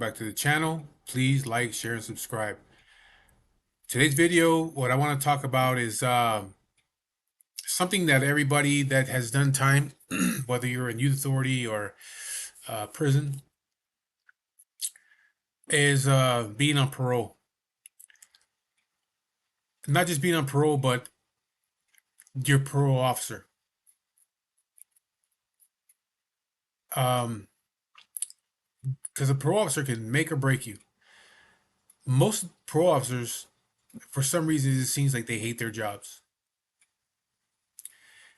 back to the channel. Please like, share, and subscribe. Today's video, what I want to talk about is something that everybody that has done time, whether you're in youth authority or prison, is being on parole. Not just being on parole, but your parole officer. Um, because a parole officer can make or break you. Most parole officers, for some reason, it seems like they hate their jobs.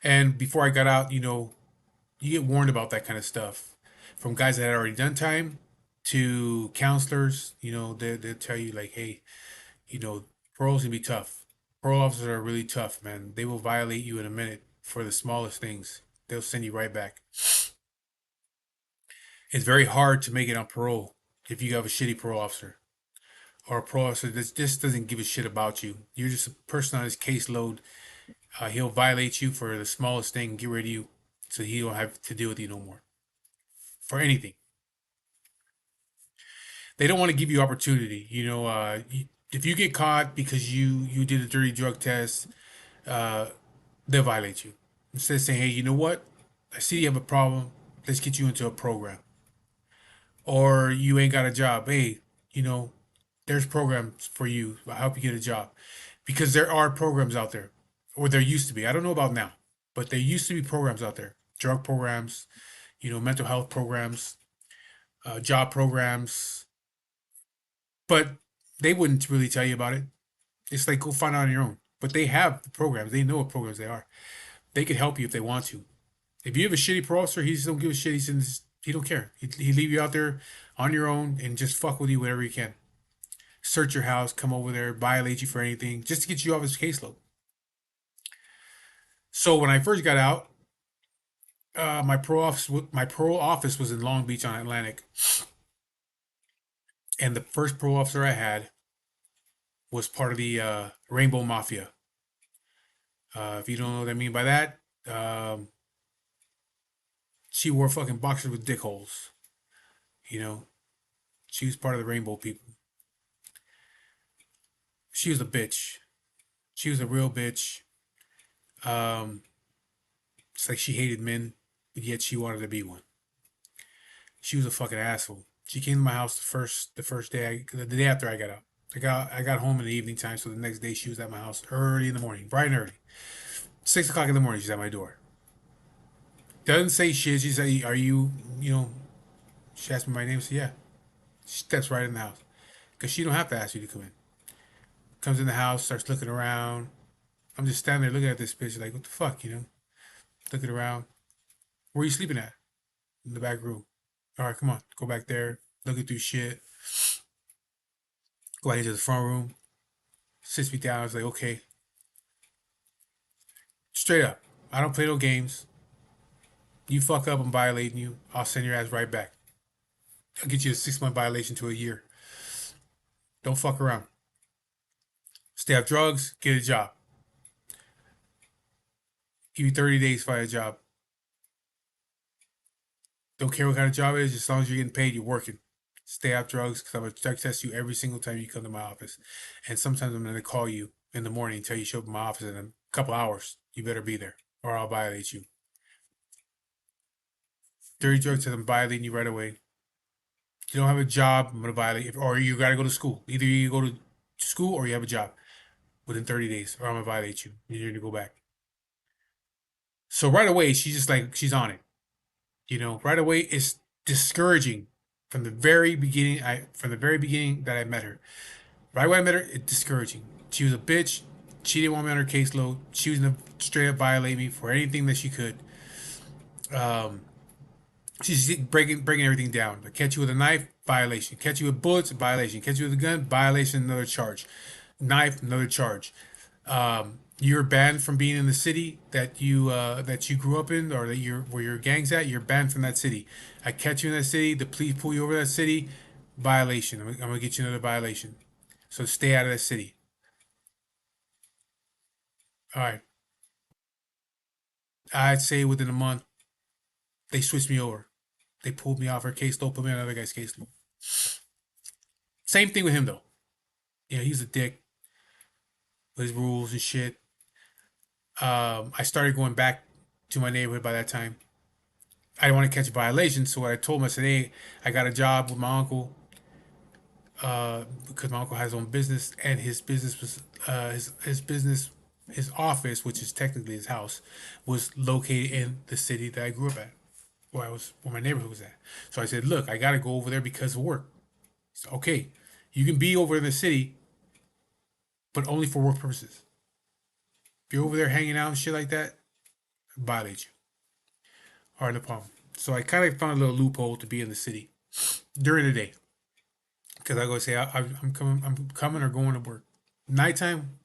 And before I got out, you get warned about that kind of stuff from guys that had already done time to counselors. They'll tell you, like, hey, parole's gonna be tough. Parole officers are really tough, man. They will violate you in a minute for the smallest things. They'll send you right back. It's very hard to make it on parole if you have a shitty parole officer or a parole officer that just doesn't give a shit about you. You're just a person on his caseload. He'll violate you for the smallest thing, get rid of you, so he don't have to deal with you no more for anything. They don't want to give you opportunity. If you get caught because you did a dirty drug test, uh, they'll violate you. Instead of saying, hey, you know what? I see you have a problem. Let's get you into a program. Or you ain't got a job. Hey, you know, there's programs for you. I'll help you get a job. Because there are programs out there. Or there used to be. I don't know about now. But there used to be programs out there. Drug programs, mental health programs, job programs. But they wouldn't really tell you about it. It's like go find out on your own. But they have the programs. They know what programs they are. They can help you if they want to. If you have a shitty pro officer, he just don't give a shit. He don't care. He leave you out there on your own and just fuck with you whenever he can. Search your house, come over there, violate you for anything, just to get you off his caseload. So when I first got out, my parole office was in Long Beach on Atlantic, and the first parole officer I had was part of the Rainbow Mafia. If you don't know what I mean by that, um, she wore fucking boxers with dick holes. You know, she was part of the Rainbow people. She was a bitch. She was a real bitch. Um, it's like she hated men, but yet she wanted to be one. She was a fucking asshole. She came to my house the first day the day after I got out. I got home in the evening time, so the next day she was at my house early in the morning, bright and early. 6 o'clock in the morning, she's at my door. Doesn't say shit. She said, "Are you, She asked me my name. I said, "Yeah." She steps right in the house because she don't have to ask you to come in. Comes in the house, starts looking around. I'm just standing there looking at this bitch, like, what the fuck, looking around. Where are you sleeping at? In the back room. All right, come on, go back there. Looking through shit. Go back into the front room. Sits me down. I was like, okay, straight up. I don't play no games. You fuck up, I'm violating you. I'll send your ass right back. I'll get you a 6 month violation to a year. Don't fuck around. Stay off drugs, get a job. Give you 30 days for a job. Don't care what kind of job it is, as long as you're getting paid, you're working. Stay off drugs because I'm going to drug test you every single time you come to my office. And sometimes I'm going to call you in the morning until you show up in my office in a couple hours. You better be there or I'll violate you. Dirty drug test, I'm violating you right away. You don't have a job, I'm going to violate you. Or you got to go to school. Either you go to school or you have a job within 30 days or I'm going to violate you. You need to go back. So right away, she's just like, she's on it. Right away, it's discouraging from the very beginning. From the very beginning that I met her, right when I met her, it's discouraging. She was a bitch. She didn't want me on her caseload. She was gonna straight up violate me for anything that she could. Um, she's breaking everything down. Catch you with a knife, violation. Catch you with bullets, violation. Catch you with a gun, violation, another charge. Knife, another charge. You're banned from being in the city that you grew up in or that you're where your gang's at. You're banned from that city. I catch you in that city. The police pull you over that city. Violation. I'm gonna get you another violation. So stay out of that city. All right. I'd say within a month they switched me over. They pulled me off her case. Don't put me on another guy's case. Same thing with him though. Yeah, he's a dick with his rules and shit. I started going back to my neighborhood by that time. I didn't want to catch a violation, so what I told him, I said, "Hey, I got a job with my uncle because my uncle has his own business, and his business was his business, his office, which is technically his house, was located in the city that I grew up at, where my neighborhood was at. So I said, look, I got to go over there because of work. He said, okay, you can be over in the city, but only for work purposes. If you're over there hanging out and shit like that, I violate you. All right, no problem. So I kind of found a little loophole to be in the city during the day because I go say I'm coming or going to work. Nighttime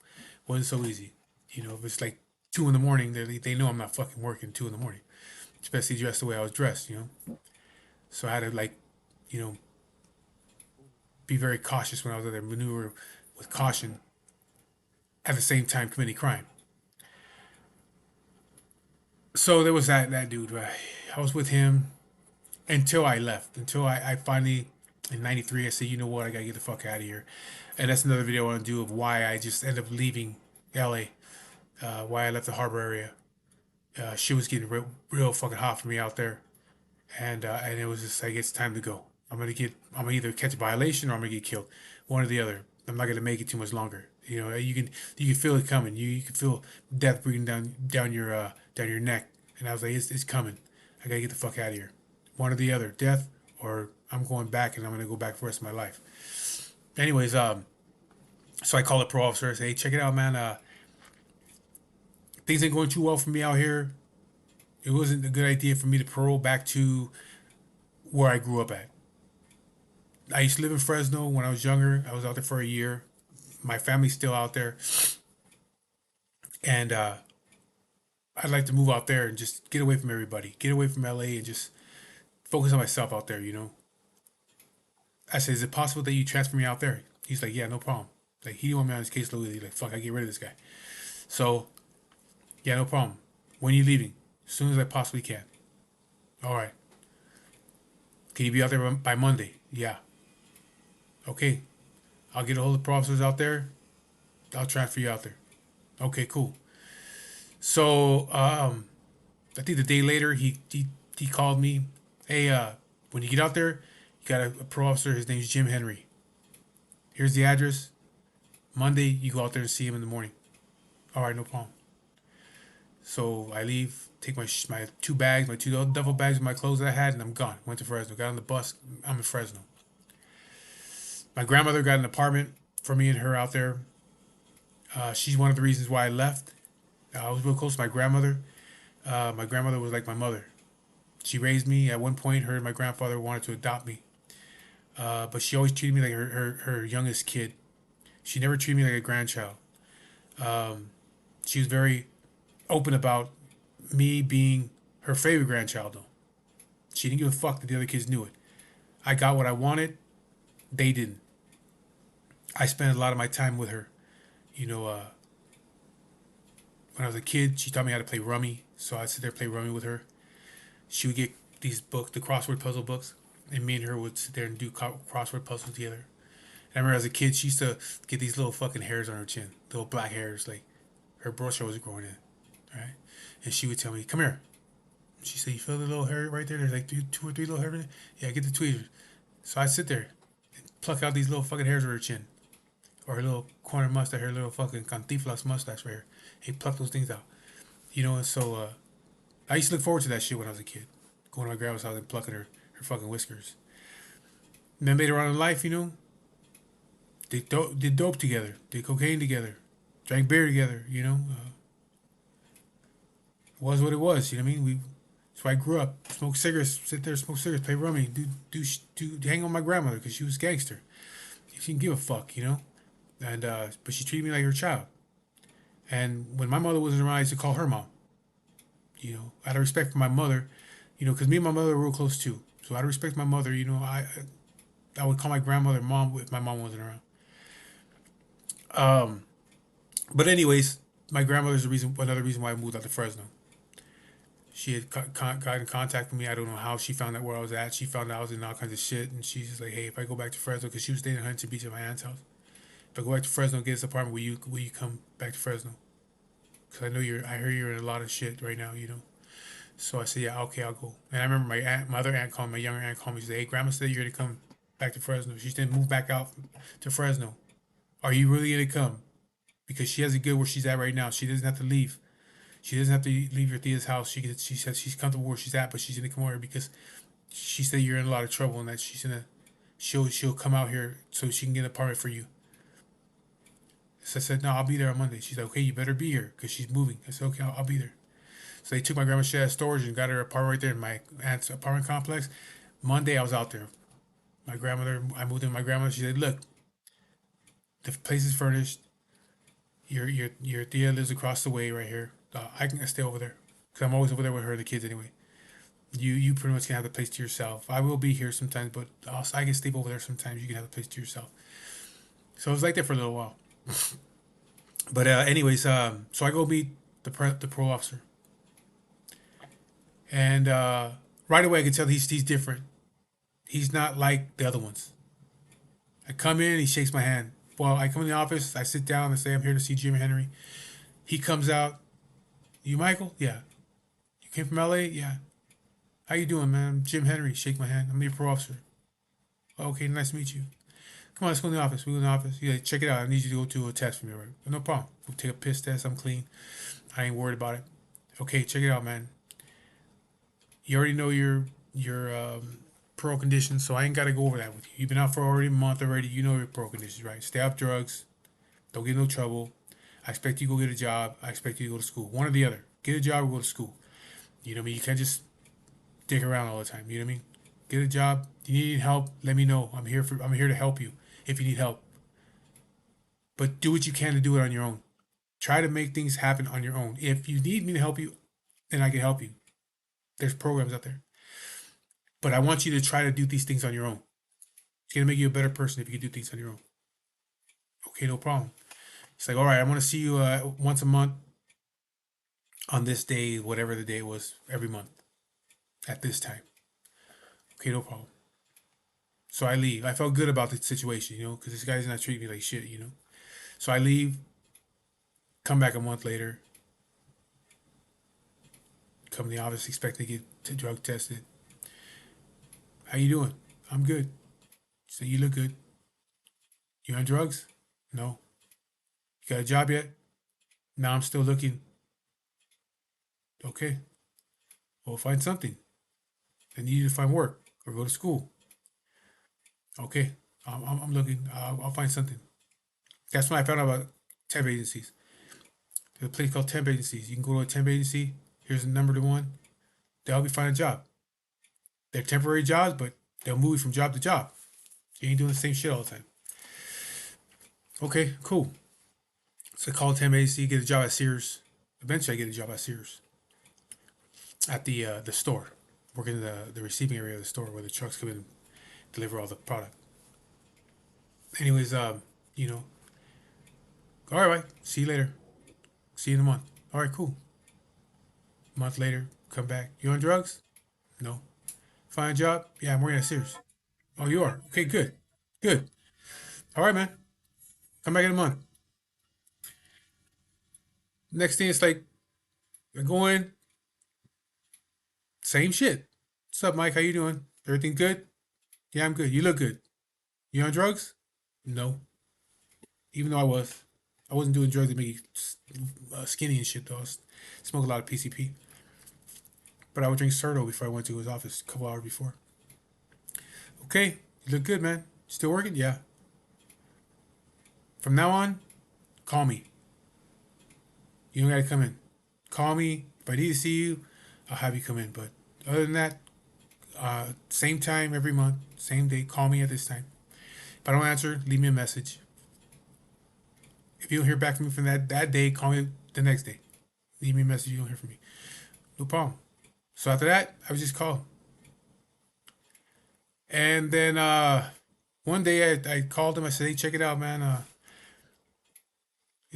wasn't so easy. You know, if it's like 2 in the morning, they know I'm not fucking working 2 in the morning, especially dressed the way I was dressed. You know, so I had to like, you know, be very cautious when I was out there, maneuver with caution at the same time committing crime. So there was that dude. Right? I was with him until I left. Until I finally in '93 I said, you know what, I gotta get the fuck out of here. And that's another video I want to do of why I just ended up leaving LA, why I left the harbor area. Shit was getting real fucking hot for me out there, and it was just like it's time to go. I'm gonna either catch a violation or I'm gonna get killed, one or the other. I'm not gonna make it too much longer. You know, you can feel it coming. You can feel death breathing down your neck. And I was like, it's coming. I gotta get the fuck out of here, one or the other, death or I'm going back and I'm gonna go back for the rest of my life. Anyways, so I called the parole officer. I say, hey, check it out, man. Things ain't going too well for me out here. It wasn't a good idea for me to parole back to where I grew up at. I used to live in Fresno when I was younger. I was out there for a year. My family's still out there, and I'd like to move out there and just get away from everybody, get away from LA, and just focus on myself out there. You know, I said, is it possible that you transfer me out there? He's like, yeah, no problem. Like he didn't want me on his caseload. He's like, fuck, I get rid of this guy. So yeah, no problem. When are you leaving? As soon as I possibly can. All right. Can you be out there by Monday? Yeah. Okay. I'll get a hold of the officers out there. I'll transfer you out there. Okay, cool. So I think the day later he called me. Hey, when you get out there, you got a pro officer. His name's Jim Henry. Here's the address. Monday, you go out there and see him in the morning. All right, no problem. So I leave, take my two bags, my two duffel bags with my clothes that I had, and I'm gone. Went to Fresno. Got on the bus. I'm in Fresno. My grandmother got an apartment for me and her out there. She's one of the reasons why I left. I was real close to my grandmother. My grandmother was like my mother. She raised me. At one point, her and my grandfather wanted to adopt me. But she always treated me like her youngest kid. She never treated me like a grandchild. She was very open about me being her favorite grandchild, though. She didn't give a fuck that the other kids knew it. I got what I wanted. They didn't. I spent a lot of my time with her. You know, when I was a kid, she taught me how to play rummy. So I'd sit there and play rummy with her. She would get these books, the crossword puzzle books, and me and her would sit there and do crossword puzzles together. And I remember as a kid, she used to get these little fucking hairs on her chin, little black hairs, like her brush was growing in, right? And she would tell me, "Come here." She said, "You feel the little hair right there? There's like two or three little hairs. Yeah, get the tweezers." So I'd sit there and pluck out these little fucking hairs on her chin, or her little corner mustache, her little fucking cantiflas mustache right here. He plucked those things out, you know. And so I used to look forward to that shit when I was a kid, going to my grandma's house and plucking her fucking whiskers. And then later on in life, you know, they did dope together, did cocaine together, drank beer together. You know, was what it was. You know what I mean? That's why I grew up. Smoke cigarettes, sit there, smoke cigarettes, play rummy, hang on my grandmother because she was gangster. She didn't give a fuck, you know. And but she treated me like her child. And when my mother wasn't around, I used to call her mom. You know, out of respect for my mother, you know, because me and my mother were real close too. So out of respect for my mother, you know, I would call my grandmother mom if my mom wasn't around. But anyways, my grandmother's the reason, another reason why I moved out to Fresno. She had got in contact with me. I don't know how she found out where I was at. She found out I was in all kinds of shit, and she's just like, "Hey, if I go back to Fresno, because she was staying in Huntington Beach at my aunt's house. If I go back to Fresno, get this apartment, will you come back to Fresno? Because I know I hear you're in a lot of shit right now, you know." So I said, "Yeah, okay, I'll go." And I remember my other aunt called me, my younger aunt called me. She said, "Hey, Grandma said you're gonna come back to Fresno. She didn't move back out to Fresno. Are you really gonna come? Because she has it good where she's at right now. She doesn't have to leave. She doesn't have to leave your Thea's house. She says she's comfortable where she's at, but she's gonna come over here because she said you're in a lot of trouble and that she'll come out here so she can get an apartment for you." So I said, "No, I'll be there on Monday." She's like, "Okay, you better be here because she's moving." I said, "Okay, I'll be there." So they took my grandma's shit out of storage and got her apartment right there in my aunt's apartment complex. Monday I was out there. I moved in with my grandmother. She said, "Look, the place is furnished. Your Thea lives across the way right here. I can stay over there because I'm always over there with her and the kids anyway. You pretty much can have the place to yourself. I will be here sometimes, but I can sleep over there sometimes. You can have the place to yourself." So I was like that for a little while. But anyways, so I go meet the parole officer, and right away I can tell he's different. He's not like the other ones. I come in, he shakes my hand. Well, I come in the office, I sit down and say I'm here to see Jim Henry. He comes out. "You Michael? Yeah. You came from LA? Yeah. How you doing, man? I'm Jim Henry." Shake my hand. "I'm the pro officer." "Okay, nice to meet you. Come on, let's go in the office." We go in the office. "Yeah, check it out. I need you to go to a test for me, right?" "No problem. We'll take a piss test. I'm clean. I ain't worried about it." "Okay, check it out, man. You already know your pro conditions, so I ain't got to go over that with you. You've been out for already a month already. You know your pro conditions, right? Stay off drugs. Don't get in no trouble. I expect you to go get a job. I expect you to go to school. One or the other. Get a job or go to school. You know what I mean? You can't just dick around all the time. You know what I mean? Get a job. You need help? Let me know. I'm here to help you if you need help. But do what you can to do it on your own. Try to make things happen on your own. If you need me to help you, then I can help you. There's programs out there. But I want you to try to do these things on your own. It's gonna make you a better person if you can do things on your own." "Okay, no problem." It's like, "All right, I want to see you once a month on this day, whatever the day was, every month at this time." "Okay, no problem." So I leave. I felt good about the situation, you know, because this guy's not treating me like shit, you know. So I leave, come back a month later, come to the office, expect to get drug tested. "How you doing?" "I'm good." So "You look good. You on drugs?" "No." "You got a job yet?" "No, I'm still looking." "Okay, well, find something. I need you to find work or go to school." "Okay, I'm looking. I'll find something." That's when I found out about temp agencies. There's a place called temp agencies. You can go to a temp agency. Here's the number to one. They'll help you find a job. They're temporary jobs, but they'll move you from job to job. You ain't doing the same shit all the time. Okay, cool. So I call a temp agency, get a job at Sears. Eventually, I get a job at Sears at the store, working in the receiving area of the store where the trucks come in and deliver all the product. Anyways, you know, all right, see you later. See you in a month. All right, cool. A month later, come back. "You on drugs?" "No." "Find a job?" "Yeah, I'm working at Sears." "Oh, you are? Okay, good. Good. All right, man. Come back in a month." Next thing, it's like, I go in, same shit. "What's up, Mike? How you doing? Everything good?" "Yeah, I'm good. You look good. You on drugs?" "No." Even though I wasn't doing drugs to make you skinny and shit, though. Smoke a lot of PCP. But I would drink Serto before I went to his office a couple hours before. "Okay, you look good, man. Still working?" "Yeah." "From now on, call me. You don't gotta come in. Call me. If I need to see you, I'll have you come in. But other than that, same time every month, same day, call me at this time. If I don't answer, leave me a message. If you don't hear back from me from that day, call me the next day. Leave me a message, you don't hear from me. No problem." So after that, I would just call. And then one day I called him. I said, "Hey, check it out, man.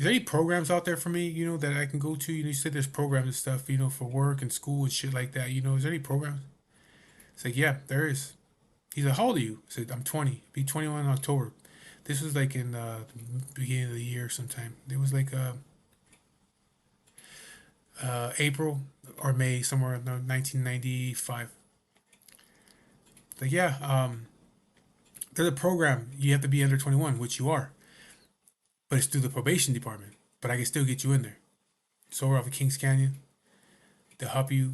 is there any programs out there for me, that I can go to? You said there's programs and stuff, for work and school and shit like that. Is there any programs? It's like, yeah, there is. He's like, how old are you? I said, I'm 20. Be 21 in October. This was like in the beginning of the year sometime. It was like April or May, somewhere in 1995. Like, yeah, there's a program. You have to be under 21, which you are, but it's through the probation department. But I can still get you in there. It's over off of Kings Canyon. They'll help you,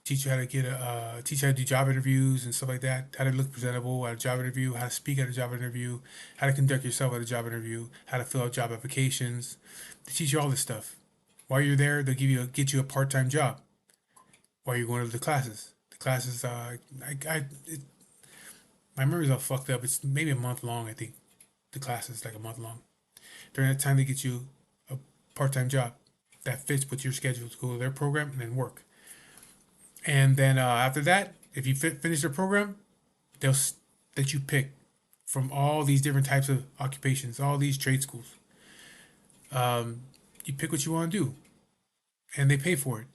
teach you how to teach you how to do job interviews and stuff like that. How to look presentable at a job interview. How to speak at a job interview. How to conduct yourself at a job interview. How to fill out job applications. They teach you all this stuff. While you're there, they'll get you a part-time job while you're going to the classes. The classes, my memory's all fucked up. It's maybe a month long. I think the class is like a month long. During that time, they get you a part-time job that fits with your schedule to go to their program and then work. And then after that, if you finish their program, they'll let you pick from all these different types of occupations, all these trade schools. You pick what you want to do, and they pay for it.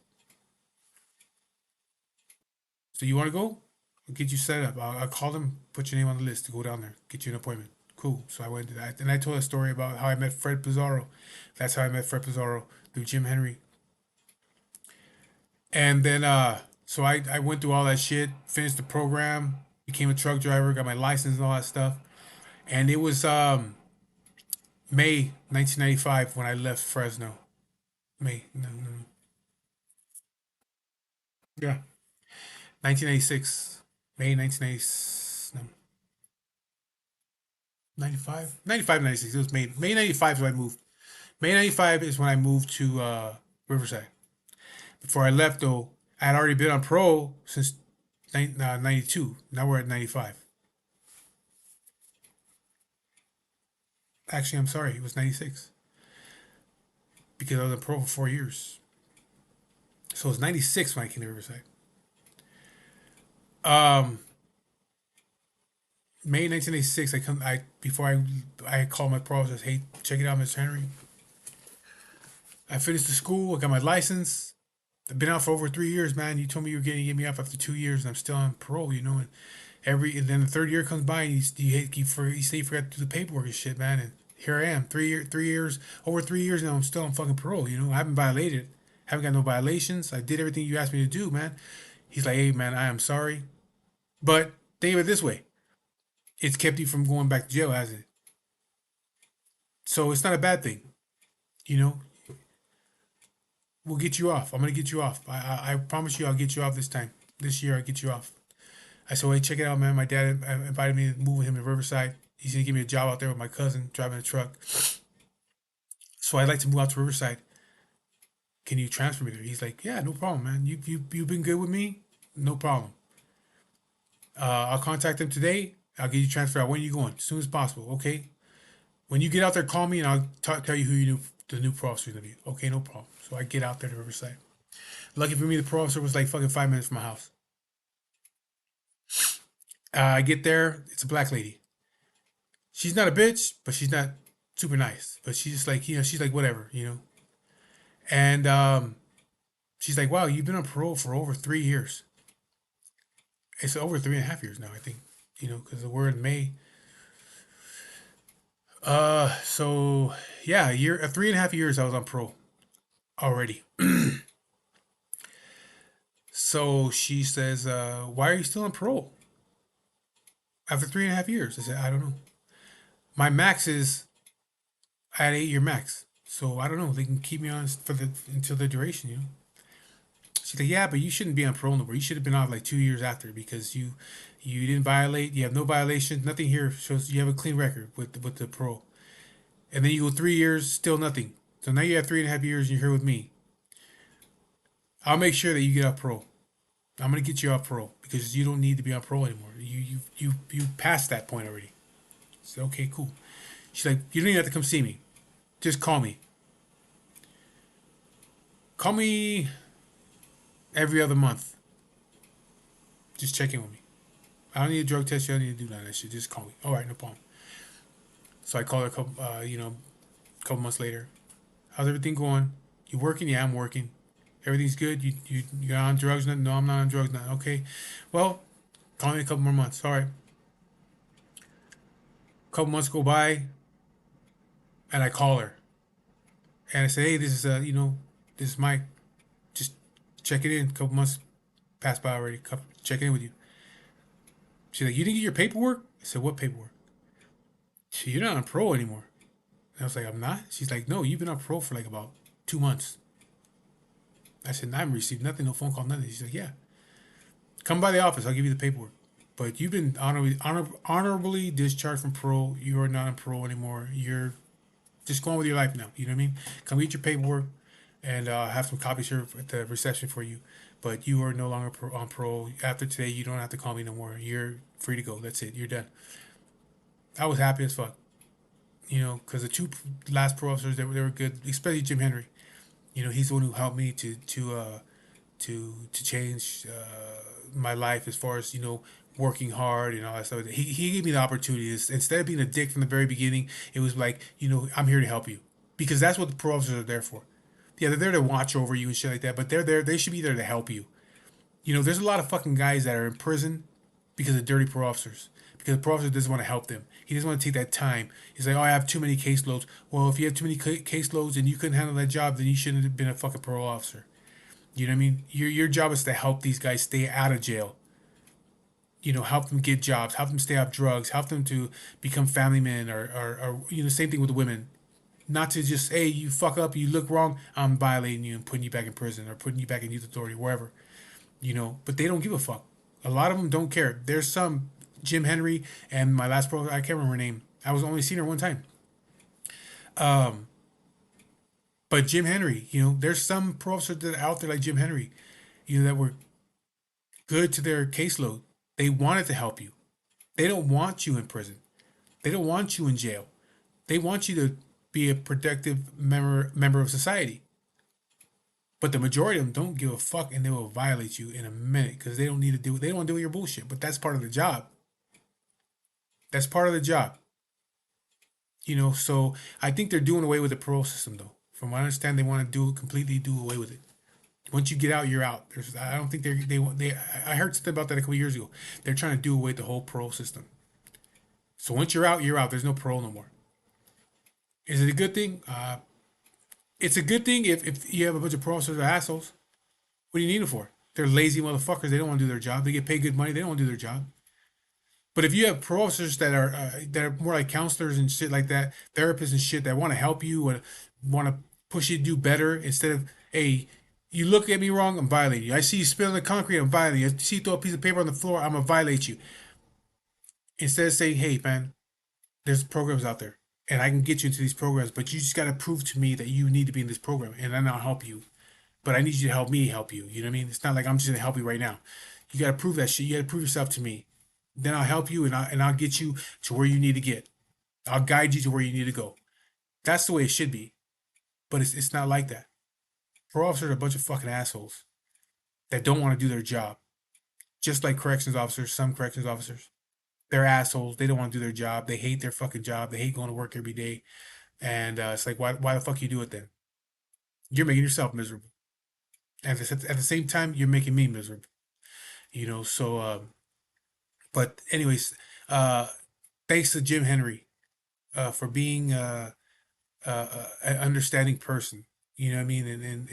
So you want to go? I'll get you set up. I'll call them, put your name on the list to go down there, get you an appointment. Cool. So I went to that, and I told a story about how I met Fred Pizarro. That's how I met Fred Pizarro through Jim Henry. And then so I went through all that shit, finished the program, became a truck driver, got my license and all that stuff. And it was May 1995 when I left Fresno. May, no, no, no. Yeah, 1996. May 1990, no, 95? 95, 96. It was May 95 is when I moved. May 95 is when I moved to Riverside. Before I left, though, I had already been on pro since 92. Now we're at 95. Actually, I'm sorry, it was 96 because I was on pro for 4 years. So it was 96 when I came to Riverside. Um, May 1986, before I called my pro, I said, hey, check it out, Mr. Henry. I finished the school, I got my license. I've been out for over 3 years, man. You told me you were going to get me off after 2 years, and I'm still on parole, and then the third year comes by, and you say you forgot to do the paperwork and shit, man. And here I am, 3 years, over 3 years now. I'm still on fucking parole. I haven't violated, haven't got no violations. I did everything you asked me to do, man. He's like, hey, man, I am sorry, but think of it this way: it's kept you from going back to jail, hasn't it? So it's not a bad thing, you know. We'll get you off. I'm gonna get you off. I promise you, I'll get you off this time. This year, I'll get you off. I said, hey, check it out, man. My dad invited me to move with him in Riverside. He's gonna give me a job out there with my cousin driving a truck. So I'd like to move out to Riverside. Can you transfer me there? He's like, yeah, no problem, man. You've been good with me, no problem. I'll contact them today. I'll get you transferred out. When are you going? As soon as possible. Okay. When you get out there, call me and I'll tell you who the new pro officer is gonna be. Okay, no problem. So I get out there to Riverside. Lucky for me, the pro officer was like fucking 5 minutes from my house. I get there. It's a black lady. She's not a bitch, but she's not super nice. But she's just like, she's like whatever. And she's like, wow, you've been on parole for over 3 years. It's over 3.5 years now, I think. Because we're in May. So yeah, 3.5 years I was on parole already. So she says, why are you still on parole after 3.5 years? I said, I don't know. My max is I had 8 year max. So I don't know. They can keep me on for the until the duration. She's like, yeah, but you shouldn't be on parole no more. You should have been off like 2 years after because you didn't violate. You have no violations. Nothing here shows you have a clean record with the parole. And then you go 3 years, still nothing. So now you have 3.5 years and you're here with me. I'll make sure that you get off parole. I'm gonna get you off parole because you don't need to be on parole anymore. You passed that point already. So okay, cool. She's like, you don't even have to come see me. Just call me. Call me every other month. Just check in with me. I don't need a drug test. You don't need to do none of that shit. Just call me. All right, no problem. So I called her a couple, A couple months later, how's everything going? You working? Yeah, I'm working. Everything's good. You're on drugs? No, I'm not on drugs now. Okay, well, call me in a couple more months. All right. A couple months go by, and I call her and I say, hey, this is this is Mike. Just checking in. A couple months passed by already. Checking in with you. She's like, you didn't get your paperwork? I said, what paperwork? You're not on parole anymore. And I was like, I'm not? She's like, no, you've been on parole for like about 2 months. I said, I haven't received nothing, no phone call, nothing. She's like, yeah. Come by the office, I'll give you the paperwork. But you've been honorably discharged from parole. You are not on parole anymore. You're just going with your life now. You know what I mean? Come get your paperwork and have some copies here at the reception for you. But you are no longer on parole. After today, you don't have to call me no more. You're free to go. That's it. You're done. I was happy as fuck. Because the two last pro officers they were good, especially Jim Henry. He's the one who helped me to change my life as far as working hard and all that stuff. He gave me the opportunity. Instead of being a dick from the very beginning, it was like I'm here to help you because that's what the pro officers are there for. Yeah, they're there to watch over you and shit like that, but they're there. They should be there to help you. There's a lot of fucking guys that are in prison because of dirty pro officers. Because the pro officer doesn't want to help them. He doesn't want to take that time. He's like, oh, I have too many caseloads. Well, if you have too many caseloads and you couldn't handle that job, then you shouldn't have been a fucking parole officer. You know what I mean? Your job is to help these guys stay out of jail. Help them get jobs, help them stay off drugs, help them to become family men, or same thing with the women. Not to just, hey, you fuck up, you look wrong, I'm violating you and putting you back in prison or putting you back in youth authority, wherever. But they don't give a fuck. A lot of them don't care. There's some Jim Henry and my last pro, I can't remember her name. I was only seen her one time. But Jim Henry, there's some pro officers that are out there like Jim Henry, that were good to their caseload. They wanted to help you. They don't want you in prison. They don't want you in jail. They want you to be a productive member of society. But the majority of them don't give a fuck and they will violate you in a minute because they don't need to do they don't want to do your bullshit. But that's part of the job. That's part of the job. So I think they're doing away with the parole system though. From what I understand, they want to completely do away with it. Once you get out, you're out. I don't think they. I heard something about that a couple years ago. They're trying to do away with the whole parole system. So once you're out, you're out. There's no parole no more. Is it a good thing? It's a good thing if you have a bunch of parole officers that are assholes. What do you need them for? They're lazy motherfuckers. They don't want to do their job. They get paid good money. They don't want to do their job. But if you have parole officers that are more like counselors and shit like that, therapists and shit that want to help you and want to push you to do better instead of, hey, you look at me wrong, I'm violating you. I see you spill on the concrete, I'm violating you. I see you throw a piece of paper on the floor, I'm gonna violate you. Instead of saying, hey man, there's programs out there and I can get you into these programs, but you just gotta prove to me that you need to be in this program and then I'll help you. But I need you to help me help you. You know what I mean? It's not like I'm just gonna help you right now. You gotta prove that shit. You gotta prove yourself to me. Then I'll help you and I'll get you to where you need to get. I'll guide you to where you need to go. That's the way it should be. But it's not like that. Parole officers are a bunch of fucking assholes that don't want to do their job. Just like corrections officers, some corrections officers. They're assholes. They don't want to do their job. They hate their fucking job. They hate going to work every day. And it's like, why the fuck you do it then? You're making yourself miserable. And at the same time, you're making me miserable. So, but anyways, uh, thanks to Jim Henry for being an understanding person. You know what I mean,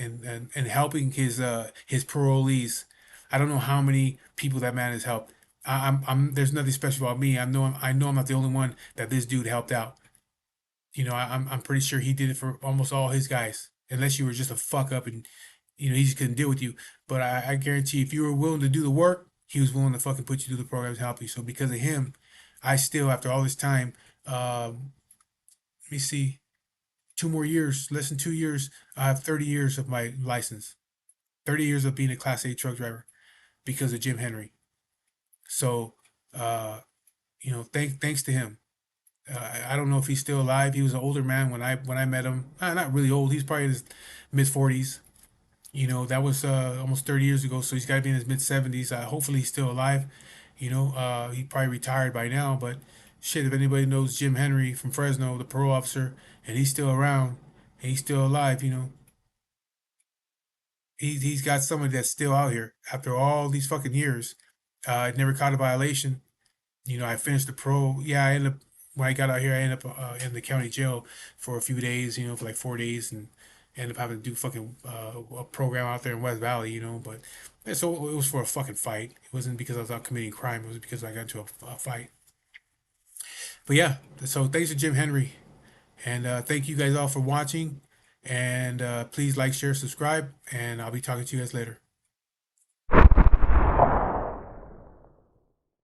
and helping his parolees. I don't know how many people that man has helped. I'm there's nothing special about me. I know I'm not the only one that this dude helped out. I'm pretty sure he did it for almost all his guys, unless you were just a fuck up and he just couldn't deal with you. But I guarantee if you were willing to do the work, he was willing to fucking put you through the programs and help you. So because of him, I still after all this time, let me see, 2 more years, less than 2 years, I have 30 years of my license, 30 years of being a Class A truck driver because of Jim Henry. So, uh, thanks to him. I don't know if he's still alive. He was an older man when I met him. Not really old. He's probably in his mid 40s. That was almost 30 years ago. So he's got to be in his mid 70s. Hopefully he's still alive. He probably retired by now, but Shit, if anybody knows Jim Henry from Fresno, the parole officer, and he's still around, and he's still alive, he's got somebody that's still out here after all these fucking years. I never caught a violation. I finished the pro. Yeah, I ended up when I got out here, I ended up in the county jail for a few days. For like 4 days, and ended up having to do fucking a program out there in West Valley. But so it was for a fucking fight. It wasn't because I was out committing crime. It was because I got into a fight. But yeah, so thanks to Jim Henry, and thank you guys all for watching. And please like, share, subscribe, and I'll be talking to you guys later.